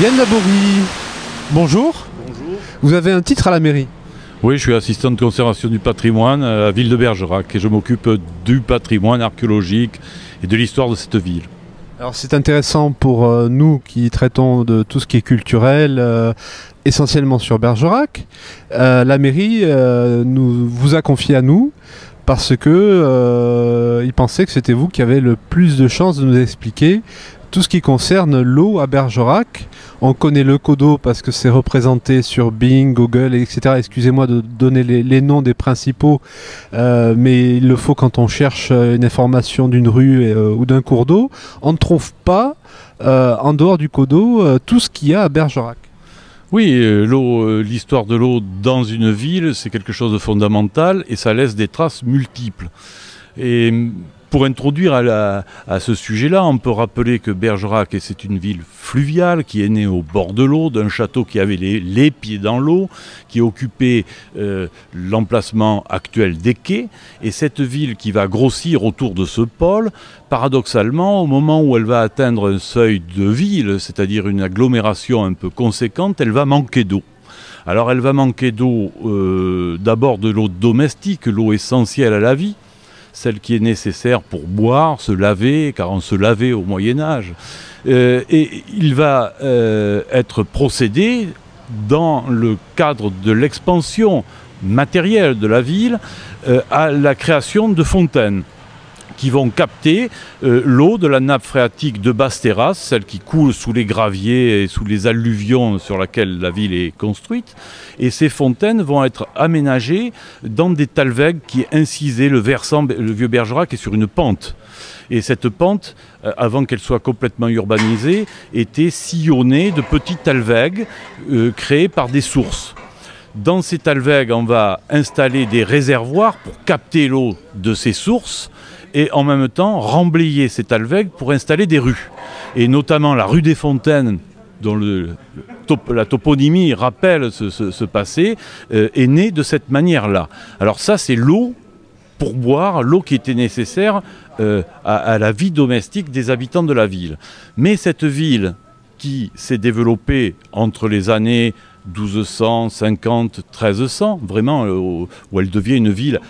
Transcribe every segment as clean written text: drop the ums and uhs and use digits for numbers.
Yann Laborie, bonjour. Bonjour. Vous avez un titre à la mairie? Oui, je suis assistant de conservation du patrimoine à la ville de Bergerac et je m'occupe du patrimoine archéologique et de l'histoire de cette ville. Alors c'est intéressant pour nous qui traitons de tout ce qui est culturel, essentiellement sur Bergerac. La mairie vous a confié à nous parce que il pensait que c'était vous qui avez le plus de chances de nous expliquer tout ce qui concerne l'eau à Bergerac. On connaît le Codo parce que c'est représenté sur Bing, Google, etc. Excusez-moi de donner les noms des principaux, mais il le faut quand on cherche une information d'une rue ou d'un cours d'eau. On ne trouve pas, en dehors du Codo, tout ce qu'il y a à Bergerac. Oui, l'histoire de l'eau dans une ville, c'est quelque chose de fondamental et ça laisse des traces multiples. Et pour introduire à ce sujet-là, on peut rappeler que Bergerac, c'est une ville fluviale qui est née au bord de l'eau, d'un château qui avait les pieds dans l'eau, qui occupait l'emplacement actuel des quais. Et cette ville qui va grossir autour de ce pôle, paradoxalement, au moment où elle va atteindre un seuil de ville, c'est-à-dire une agglomération un peu conséquente, elle va manquer d'eau. Alors elle va manquer d'eau, d'abord de l'eau domestique, l'eau essentielle à la vie, celle qui est nécessaire pour boire, se laver, car on se lavait au Moyen-Âge. Et il va être procédé dans le cadre de l'expansion matérielle de la ville à la création de fontaines qui vont capter l'eau de la nappe phréatique de basse terrasse, celle qui coule sous les graviers et sous les alluvions sur lesquelles la ville est construite. Et ces fontaines vont être aménagées dans des talwegs qui incisaient le versant, le vieux Bergerac est sur une pente. Et cette pente, avant qu'elle soit complètement urbanisée, était sillonnée de petits talwegs créés par des sources. Dans ces talwegs, on va installer des réservoirs pour capter l'eau de ces sources et en même temps remblayer ces talwegs pour installer des rues. Et notamment la rue des Fontaines, dont la toponymie rappelle ce passé, est née de cette manière-là. Alors ça, c'est l'eau pour boire, l'eau qui était nécessaire à la vie domestique des habitants de la ville. Mais cette ville qui s'est développée entre les années 1250, 1300, vraiment, où elle devient une ville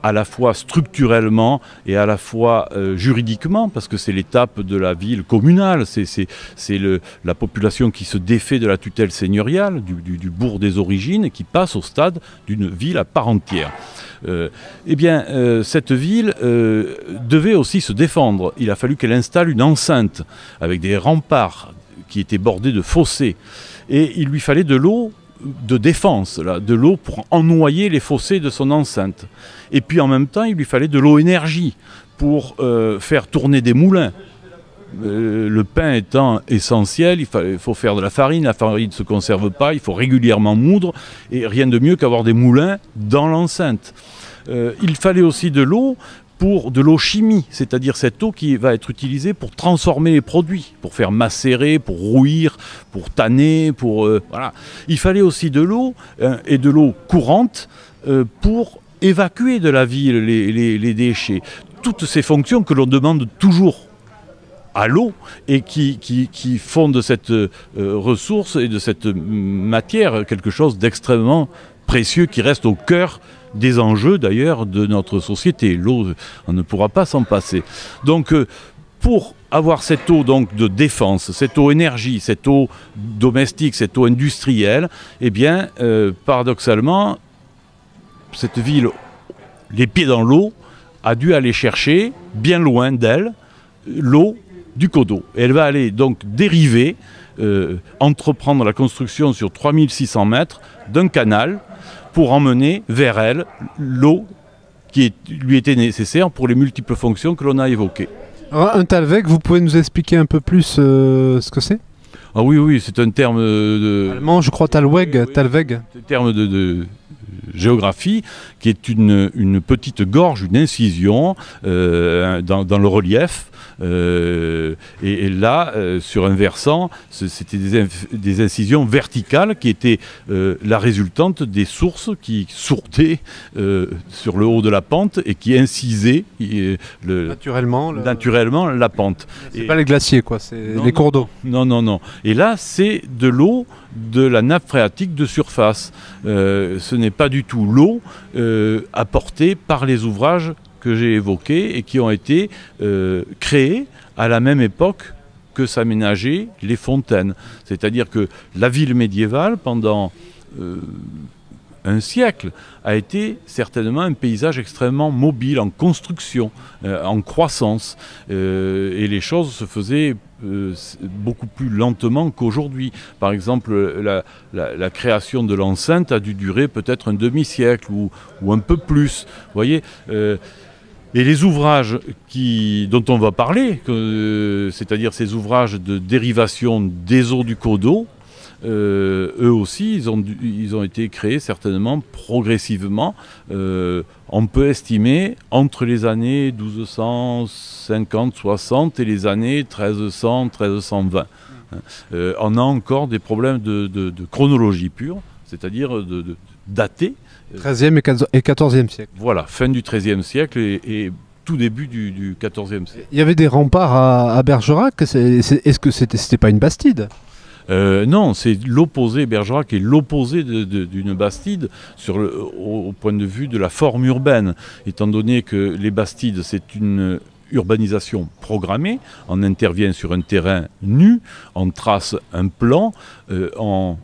à la fois structurellement et à la fois juridiquement, parce que c'est l'étape de la ville communale, c'est la population qui se défait de la tutelle seigneuriale, du bourg des origines, et qui passe au stade d'une ville à part entière. Cette ville devait aussi se défendre. Il a fallu qu'elle installe une enceinte avec des remparts qui étaient bordés de fossés. Et il lui fallait de l'eau de défense, là, de l'eau pour ennoyer les fossés de son enceinte. Et puis en même temps, il lui fallait de l'eau-énergie pour faire tourner des moulins. Le pain étant essentiel, il faut faire de la farine ne se conserve pas, il faut régulièrement moudre, et rien de mieux qu'avoir des moulins dans l'enceinte. Il fallait aussi de l'eau pour de l'eau chimie, c'est-à-dire cette eau qui va être utilisée pour transformer les produits, pour faire macérer, pour rouir, pour tanner, voilà. Il fallait aussi de l'eau, et de l'eau courante, pour évacuer de la ville les déchets. Toutes ces fonctions que l'on demande toujours à l'eau et qui font de cette ressource et de cette matière quelque chose d'extrêmement précieux qui reste au cœur des enjeux d'ailleurs de notre société. L'eau, on ne pourra pas s'en passer. Donc pour avoir cette eau donc de défense, cette eau énergie, cette eau domestique, cette eau industrielle, eh bien paradoxalement, cette ville, les pieds dans l'eau, a dû aller chercher, bien loin d'elle, l'eau du Codo. Et elle va aller donc dériver, entreprendre la construction sur 3600 mètres d'un canal pour emmener vers elle l'eau qui lui était nécessaire pour les multiples fonctions que l'on a évoquées. Alors, un talweg, vous pouvez nous expliquer un peu plus ce que c'est? Ah oui, c'est un terme allemand, je crois, talweg, talweg. C'est un terme géographie, qui est une petite gorge, une incision dans le relief. Et là, sur un versant, c'était des incisions verticales qui étaient la résultante des sources qui sourdaient sur le haut de la pente et qui incisaient naturellement la pente. C'est pas les glaciers, quoi, c'est les cours d'eau. Non. Et là, c'est de l'eau de la nappe phréatique de surface. Ce n'est pas du tout l'eau apportée par les ouvrages que j'ai évoqués et qui ont été créés à la même époque que s'aménageaient les fontaines. C'est-à-dire que la ville médiévale, pendant un siècle, a été certainement un paysage extrêmement mobile, en construction, en croissance. Et les choses se faisaient beaucoup plus lentement qu'aujourd'hui. Par exemple, la création de l'enceinte a dû durer peut-être un demi-siècle ou un peu plus. Vous voyez, et les ouvrages dont on va parler, c'est-à-dire ces ouvrages de dérivation des eaux du cours d'eau, eux aussi, ils ont été créés certainement progressivement. On peut estimer entre les années 1250-60 et les années 1300-1320. On a encore des problèmes de chronologie pure, c'est-à-dire de dater. 13e et 14e siècle. Voilà, fin du XIIIe siècle et tout début du XIVe siècle. Il y avait des remparts à Bergerac. Est-ce que c'était pas une bastide? Non, c'est l'opposé. Bergerac est l'opposé d'une bastide au point de vue de la forme urbaine, étant donné que les bastides, c'est une urbanisation programmée. On intervient sur un terrain nu, on trace un plan, on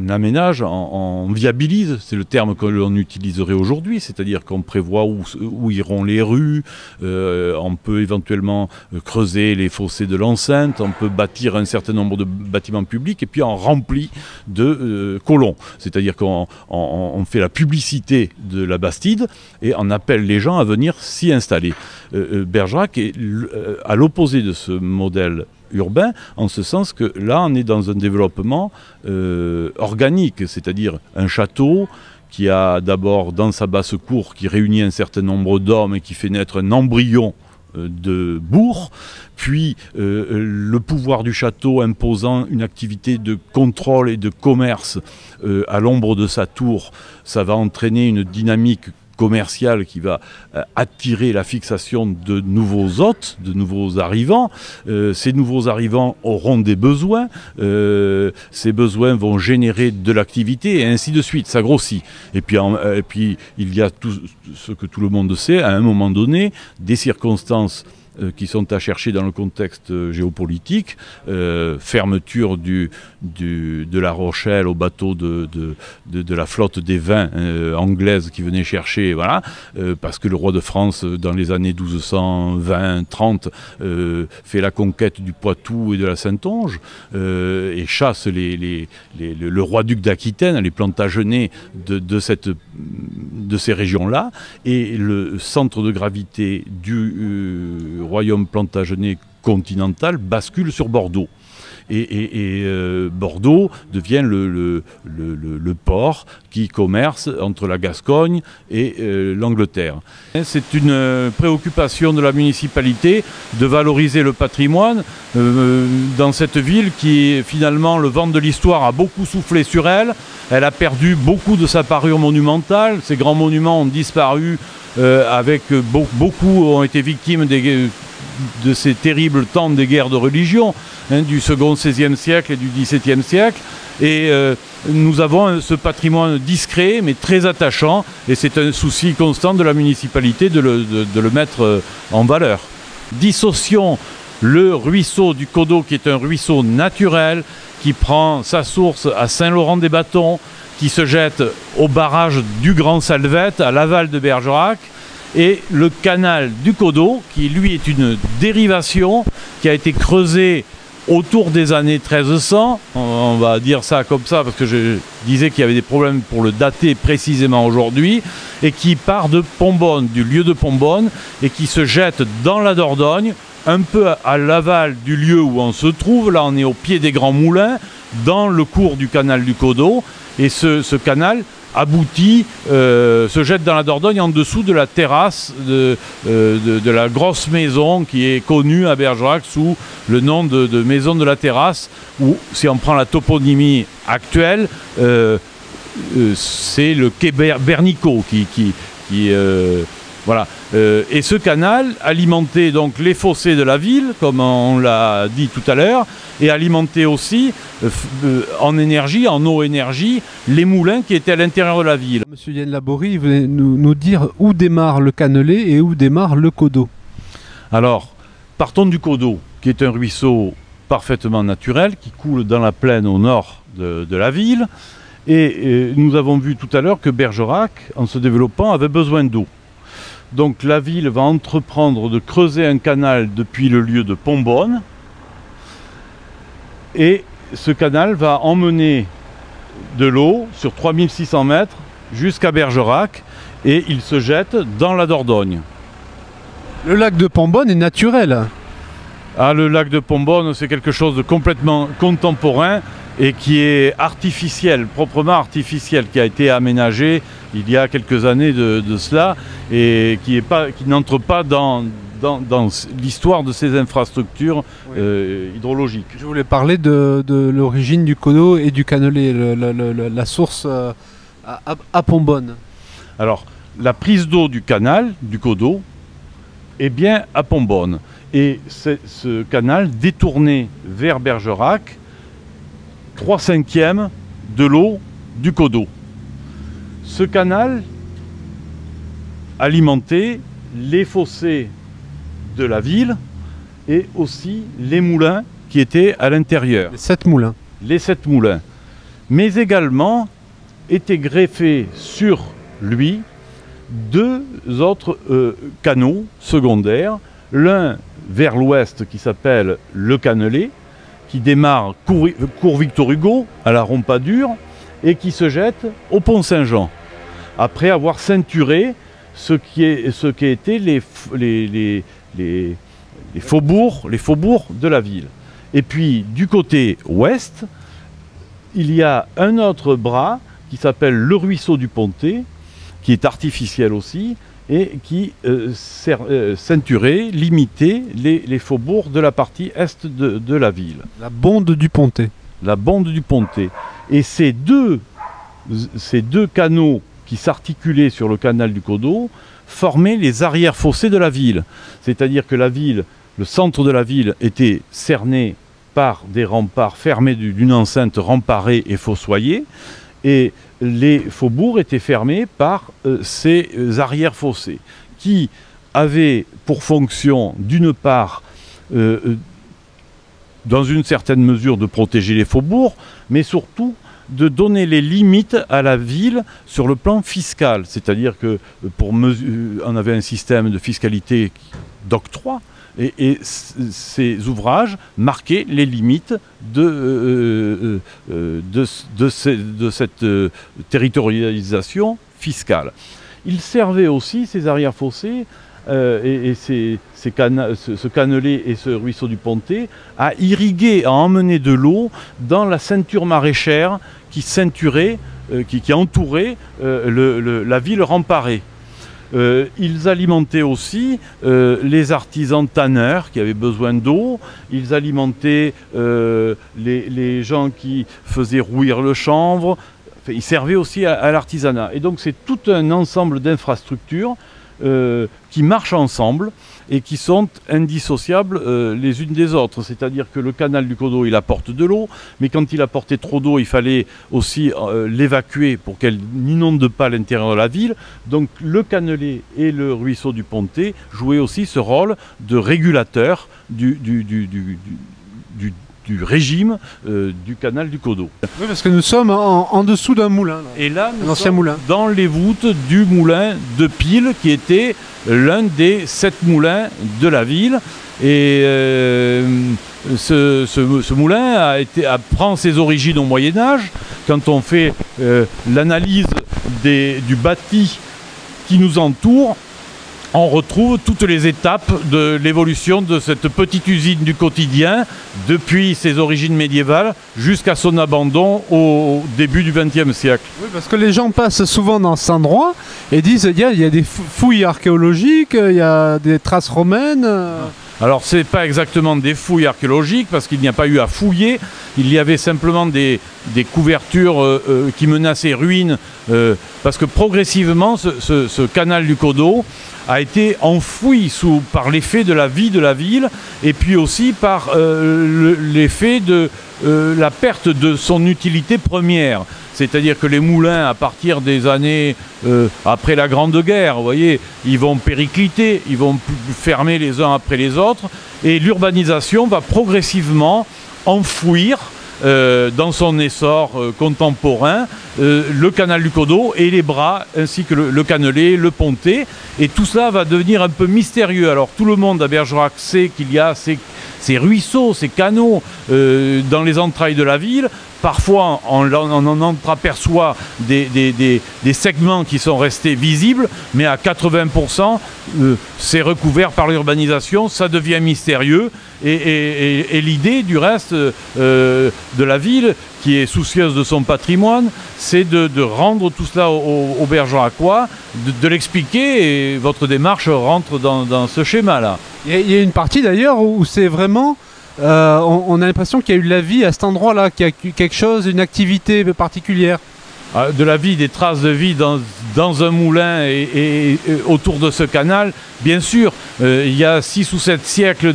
aménage, on viabilise, c'est le terme que l'on utiliserait aujourd'hui, c'est-à-dire qu'on prévoit où iront les rues, on peut éventuellement creuser les fossés de l'enceinte, on peut bâtir un certain nombre de bâtiments publics et puis on remplit de colons, c'est-à-dire qu'on fait la publicité de la bastide et on appelle les gens à venir s'y installer. Bergerac est à l'opposé de ce modèle urbain, en ce sens que là on est dans un développement organique, c'est-à-dire un château qui a d'abord dans sa basse-cour qui réunit un certain nombre d'hommes et qui fait naître un embryon de bourg, puis le pouvoir du château imposant une activité de contrôle et de commerce à l'ombre de sa tour, ça va entraîner une dynamique commercial qui va attirer la fixation de nouveaux hôtes, de nouveaux arrivants. Ces nouveaux arrivants auront des besoins, ces besoins vont générer de l'activité et ainsi de suite, ça grossit. Et puis il y a tout ce que tout le monde sait, à un moment donné, des circonstances qui sont à chercher dans le contexte géopolitique, fermeture de La Rochelle au bateau de la flotte des vins anglaise qui venait chercher, voilà, parce que le roi de France, dans les années 1220-30, fait la conquête du Poitou et de la Saintonge, et chasse le roi-duc d'Aquitaine, les Plantagenets de ces régions-là, et le centre de gravité du royaume plantagenet continental bascule sur Bordeaux. Et Bordeaux devient le port qui commerce entre la Gascogne et l'Angleterre. C'est une préoccupation de la municipalité de valoriser le patrimoine dans cette ville qui, finalement, le vent de l'histoire a beaucoup soufflé sur elle. Elle a perdu beaucoup de sa parure monumentale. Ces grands monuments ont disparu beaucoup ont été victimes de ces terribles temps des guerres de religion, du second XVIe siècle et du XVIIe siècle. Et nous avons ce patrimoine discret mais très attachant, et c'est un souci constant de la municipalité de le mettre en valeur. Dissocions le ruisseau du Codeau, qui est un ruisseau naturel, qui prend sa source à Saint-Laurent-des-Bâtons, qui se jette au barrage du Grand Salvette, à l'aval de Bergerac, et le canal du Codeau, qui lui est une dérivation qui a été creusée autour des années 1300, on va dire ça comme ça parce que je disais qu'il y avait des problèmes pour le dater précisément aujourd'hui, et qui part de Pombonne, du lieu de Pombonne, et qui se jette dans la Dordogne, un peu à l'aval du lieu où on se trouve. Là on est au pied des Grands Moulins, dans le cours du canal du Codeau, et ce canal aboutit, se jette dans la Dordogne en dessous de la terrasse de la grosse maison qui est connue à Bergerac sous le nom de maison de la terrasse, où si on prend la toponymie actuelle, c'est le quai Bernicot voilà. Et ce canal alimentait donc les fossés de la ville, comme on l'a dit tout à l'heure, et alimentait aussi en énergie, en eau-énergie, les moulins qui étaient à l'intérieur de la ville. Monsieur Yann Laborie, vous venez nous dire où démarre le Cannelet et où démarre le Codeau. Alors, partons du Codeau, qui est un ruisseau parfaitement naturel, qui coule dans la plaine au nord de la ville. Et nous avons vu tout à l'heure que Bergerac, en se développant, avait besoin d'eau. Donc la ville va entreprendre de creuser un canal depuis le lieu de Pombonne. Et ce canal va emmener de l'eau sur 3600 mètres jusqu'à Bergerac. Et il se jette dans la Dordogne. Le lac de Pombonne est naturel. Ah, le lac de Pombonne, c'est quelque chose de complètement contemporain et qui est artificiel, proprement artificiel, qui a été aménagé il y a quelques années de cela et qui n'entre pas dans l'histoire de ces infrastructures hydrologiques. Je voulais parler de l'origine du Codeau et du Cannelet, la source à Pombonne. Alors, la prise d'eau du canal, du Codeau, est bien à Pombonne. Et ce canal détourné vers Bergerac, 3/5 de l'eau du Codeau. Ce canal alimentait les fossés de la ville et aussi les moulins qui étaient à l'intérieur. Les 7 moulins. Les 7 moulins. Mais également étaient greffés sur lui 2 autres canaux secondaires. L'un vers l'ouest qui s'appelle le Cannelet, qui démarre cours Victor Hugo à la Rompadur et qui se jette au Pont Saint-Jean, après avoir ceinturé ce qui étaient les faubourgs de la ville. Et puis du côté ouest, il y a un autre bras qui s'appelle le ruisseau du Pontet, qui est artificiel aussi, et qui ceinturait, limitait les faubourgs de la partie est de la ville. La bonde du Pontet. La bonde du Pontet. Et ces deux canaux qui s'articulaient sur le canal du Codeau formaient les arrière-fossés de la ville. C'est-à-dire que la ville, le centre de la ville était cerné par des remparts fermés d'une enceinte remparée et fossoyée, et les faubourgs étaient fermés par ces arrière-fossés qui avaient pour fonction, d'une part, dans une certaine mesure, de protéger les faubourgs, mais surtout de donner les limites à la ville sur le plan fiscal. C'est-à-dire que on avait un système de fiscalité d'octroi, et ces ouvrages marquaient les limites de cette territorialisation fiscale. Ils servaient aussi, ces arrière-fossés, ce Cannelet et ce ruisseau du Pontet, à irriguer, à emmener de l'eau dans la ceinture maraîchère qui entourait la ville remparée. Ils alimentaient aussi les artisans tanneurs qui avaient besoin d'eau, ils alimentaient les gens qui faisaient rouillir le chanvre, enfin, ils servaient aussi à l'artisanat. Et donc c'est tout un ensemble d'infrastructures qui marchent ensemble et qui sont indissociables les unes des autres. C'est-à-dire que le canal du Codeau, il apporte de l'eau, mais quand il apportait trop d'eau, il fallait aussi l'évacuer pour qu'elle n'inonde pas l'intérieur de la ville. Donc le Cannelet et le ruisseau du Pontet jouaient aussi ce rôle de régulateur du régime du canal du Codeau. Oui, parce que nous sommes en dessous d'un moulin. Là. Et là, nous ancien sommes moulin. Dans les voûtes du moulin de Pile, qui était l'un des 7 moulins de la ville. Et ce moulin prend ses origines au Moyen-Âge. Quand on fait l'analyse du bâti qui nous entoure, on retrouve toutes les étapes de l'évolution de cette petite usine du quotidien depuis ses origines médiévales jusqu'à son abandon au début du XXe siècle. Oui, parce que les gens passent souvent dans cet endroit et disent il y a des fouilles archéologiques, il y a des traces romaines. Alors ce n'est pas exactement des fouilles archéologiques parce qu'il n'y a pas eu à fouiller, il y avait simplement des couvertures qui menaçaient ruine parce que progressivement ce canal du Coteau a été enfoui par l'effet de la vie de la ville et puis aussi par l'effet de la perte de son utilité première. C'est-à-dire que les moulins, à partir des années après la Grande Guerre, vous voyez, ils vont péricliter, ils vont fermer les uns après les autres, et l'urbanisation va progressivement enfouir dans son essor contemporain le canal du Coteau et les bras, ainsi que le cannelé, le pontet, et tout cela va devenir un peu mystérieux. Alors tout le monde à Bergerac sait qu'il y a ces ruisseaux, ces canaux dans les entrailles de la ville. Parfois, on en entreaperçoit des segments qui sont restés visibles, mais à 80%, c'est recouvert par l'urbanisation, ça devient mystérieux. Et l'idée, du reste, de la ville, qui est soucieuse de son patrimoine, c'est de rendre tout cela aux Bergeracois, de l'expliquer, et votre démarche rentre dans ce schéma-là. Il y a une partie d'ailleurs où c'est vraiment... on a l'impression qu'il y a eu de la vie à cet endroit-là, qu'il y a quelque chose, une activité particulière. De la vie, des traces de vie dans un moulin et autour de ce canal, bien sûr, il y a 6 ou 7 siècles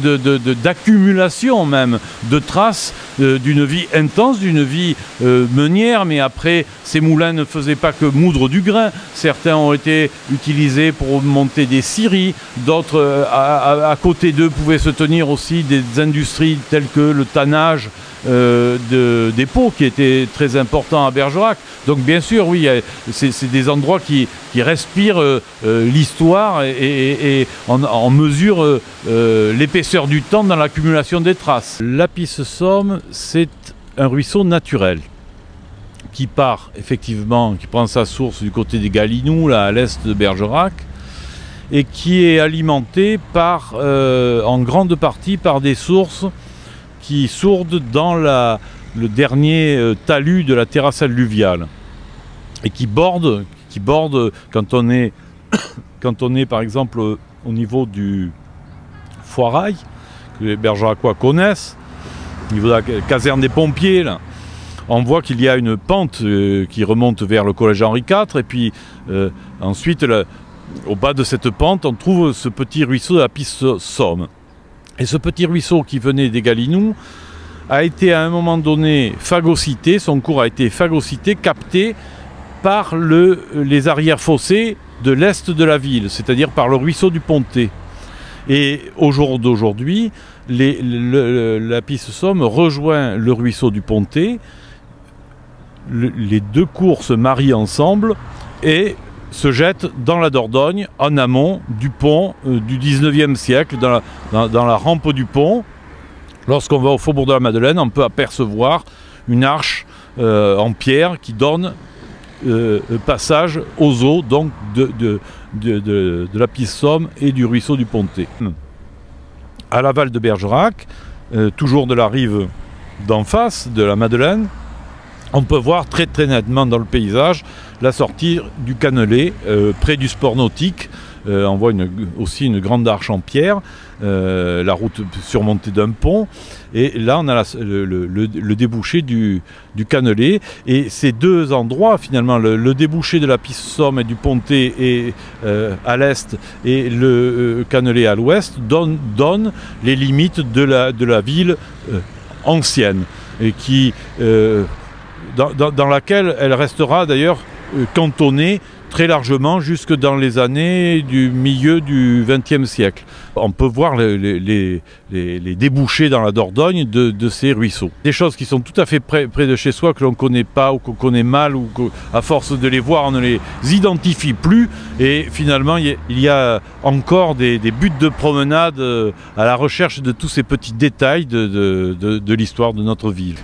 d'accumulation même de traces d'une vie intense, d'une vie meunière, mais après, ces moulins ne faisaient pas que moudre du grain. Certains ont été utilisés pour monter des scieries, d'autres, à côté d'eux, pouvaient se tenir aussi des industries telles que le tannage des pots, qui était très important à Bergerac. Donc bien sûr, oui, c'est des endroits qui respirent l'histoire et en mesurent l'épaisseur du temps dans l'accumulation des traces. L'Apisse-Somme, c'est un ruisseau naturel qui part effectivement, qui prend sa source du côté des Galinoux, là à l'est de Bergerac, et qui est alimenté en grande partie par des sources qui sourdent dans le dernier talus de la terrasse alluviale et qui bordent quand on est par exemple au niveau du Foirail, que les Bergeracois connaissent, au niveau de la caserne des pompiers, là, on voit qu'il y a une pente qui remonte vers le collège Henri IV, et puis ensuite au bas de cette pente on trouve ce petit ruisseau de la Pisse-Somme. Et ce petit ruisseau qui venait des Galinoux a été à un moment donné phagocyté, son cours a été phagocyté, capté par les arrière-fossés de l'est de la ville, c'est-à-dire par le ruisseau du Pontet. Et au jour d'aujourd'hui, la Pisse-Somme rejoint le ruisseau du Pontet, les deux cours se marient ensemble et se jette dans la Dordogne, en amont du pont du 19e siècle, dans la rampe du pont. Lorsqu'on va au faubourg de la Madeleine, on peut apercevoir une arche en pierre qui donne passage aux eaux donc de la Pisse-Somme et du ruisseau du Pontet. À l'aval de Bergerac, toujours de la rive d'en face de la Madeleine, on peut voir très très nettement dans le paysage la sortie du cannelé près du sport nautique. On voit aussi une grande arche en pierre, la route surmontée d'un pont, et là on a le débouché du cannelé. Et ces deux endroits, finalement, le débouché de la Pisse-Somme et du Pontet à l'est et le cannelé à l'ouest, donnent les limites de la ville ancienne, et qui... dans laquelle elle restera d'ailleurs cantonnée très largement jusque dans les années du milieu du XXe siècle. On peut voir les débouchés dans la Dordogne de ces ruisseaux. Des choses qui sont tout à fait près de chez soi, que l'on ne connaît pas ou qu'on connaît mal, ou qu'à force de les voir on ne les identifie plus, et finalement il y a encore des buts de promenade à la recherche de tous ces petits détails de l'histoire de notre ville.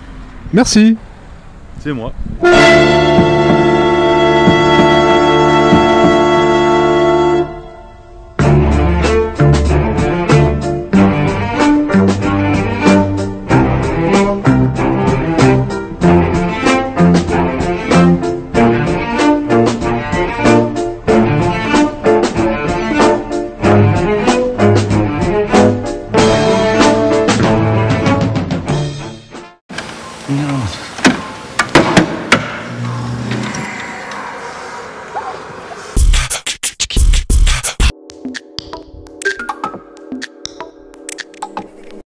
Merci. C'est moi.